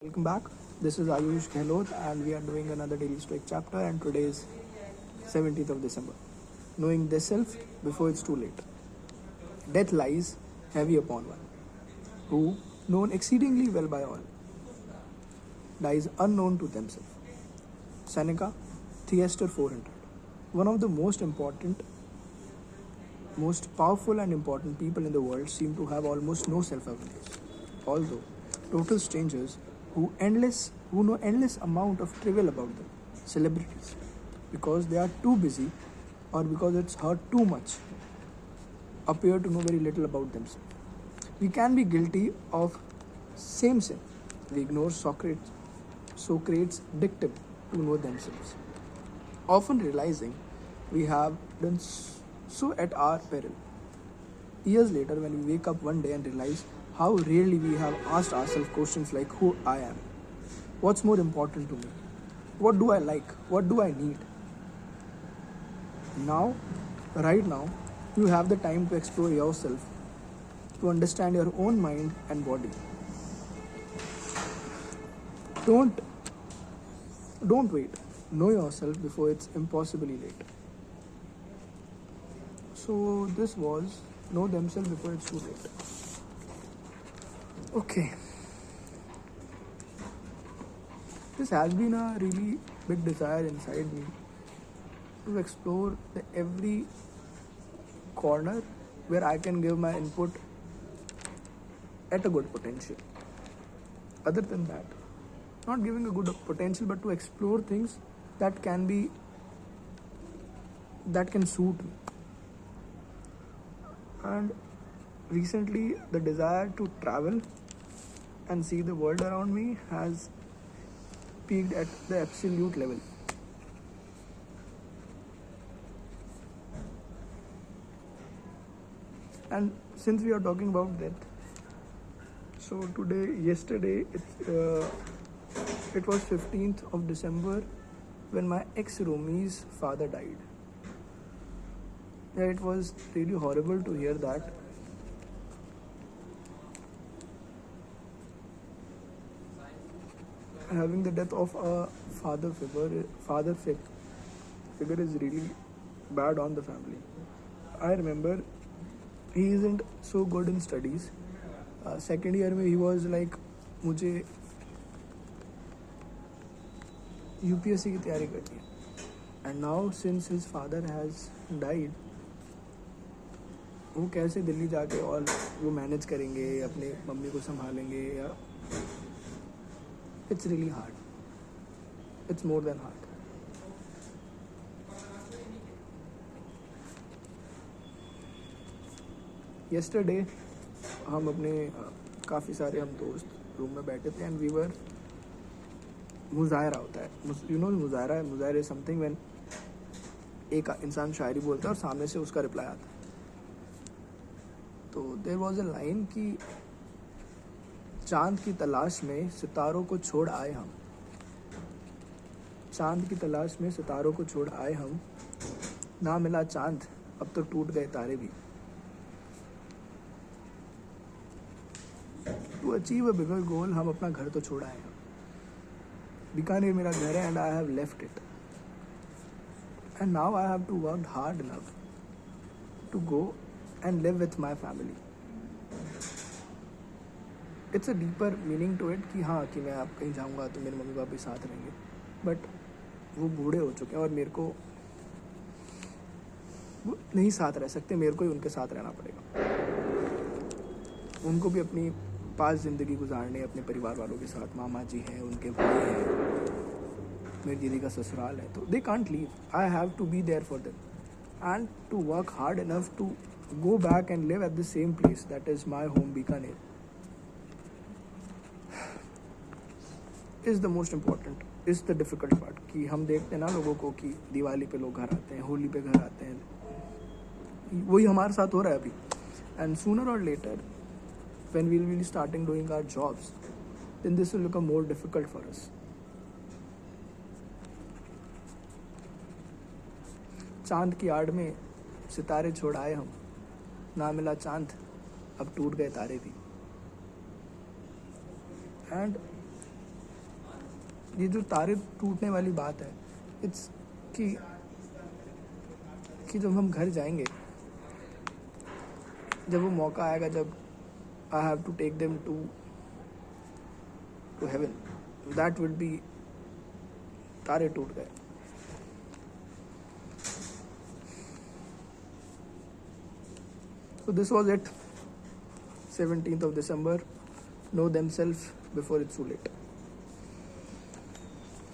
Welcome back. This is Ayush Gehlot, and we are doing another daily stoic chapter. And today is 17th of December. Knowing the self before it's too late. Death lies heavy upon one who, known exceedingly well by all, dies unknown to themselves. Seneca, Theaster 400. One of the most powerful and important people in the world seem to have almost no self-awareness. Although total strangers who know endless amount of trivial about them, celebrities, because they are too busy or because it's hurt too much, appear to know very little about themselves. We can be guilty of same sin. We ignore Socrates' dictum to know themselves, often realizing we have done so at our peril. Years later, when we wake up one day and realize how rarely we have asked ourselves questions like who I am, what's more important to me, what do I like, what do I need. Now, right now, you have the time to explore yourself, to understand your own mind and body. Don't don't wait. Know yourself before it's impossibly late. So this was know themselves before it's too late. Okay. This has been a really big desire inside me to explore the every corner where I can give my input at a good potential. Other than that, not giving a good potential, but to explore things that can suit me. And recently, the desire to travel and see the world around me has peaked at the absolute level. And since we are talking about death, so yesterday, it was 15th of December when my ex-roomie's father died. Yeah, it was really horrible to hear that. Having the death of a figure is really bad on the family. I remember he isn't so good in studies. Second year में he was like मुझे UPSC की तैयारी करनी है. And now since his father has died, वो कैसे दिल्ली जाके और वो मैनेज करेंगे, अपने मम्मी को संभालेंगे, या it's really hard. It's more than hard. Yesterday हम अपने काफ़ी सारे हम दोस्त रूम में बैठे थे एंड वी वर मुजाहरा होता है, मुजाहरा इज समथिंग व्हेन एक इंसान शायरी बोलता है और सामने से उसका रिप्लाई आता है. तो देयर वाज अ लाइन कि चांद की तलाश में सितारों को छोड़ आए हम, चांद की तलाश में सितारों को छोड़ आए हम, ना मिला चांद अब तो टूट गए तारे भी. टू अचीव अ बिगर गोल हम अपना घर तो छोड़ आए हैं. बीकानेर मेरा घर है and I have left it, and now I have to work hard enough to go and live with my family. It's a deeper meaning to it कि हाँ, कि मैं आप कहीं जाऊँगा तो मेरे मम्मी पापा भी साथ रहेंगे, बट वो बूढ़े हो चुके हैं और मेरे को वो नहीं साथ रह सकते, मेरे को ही उनके साथ रहना पड़ेगा. उनको भी अपनी पास ज़िंदगी गुजारने अपने परिवार वालों के साथ. मामा जी हैं, उनके भाई हैं, मेरी दीदी का ससुराल है, तो they can't leave. I have to be there for them and to work hard enough to go back and live at the same place that is my home Bikaner is the most important, is the difficult part. कि हम देखते हैं ना लोगों को कि दिवाली पे लोग घर आते हैं, होली पे घर आते हैं, वही हमारे साथ हो रहा है अभी. एंड सूनर और letter when we'll be starting doing our jobs, then this will become more difficult for us. चांद की आड़ में सितारे छोड़ आए हम, ना मिला चांद अब टूट गए तारे भी. And ये जो तारे टूटने वाली बात है, इट्स कि जब हम घर जाएंगे, जब वो मौका आएगा, जब I have to take them to heaven, that will be तारे टूट गए. So this was it. 17th of December. Know themselves before it's too late.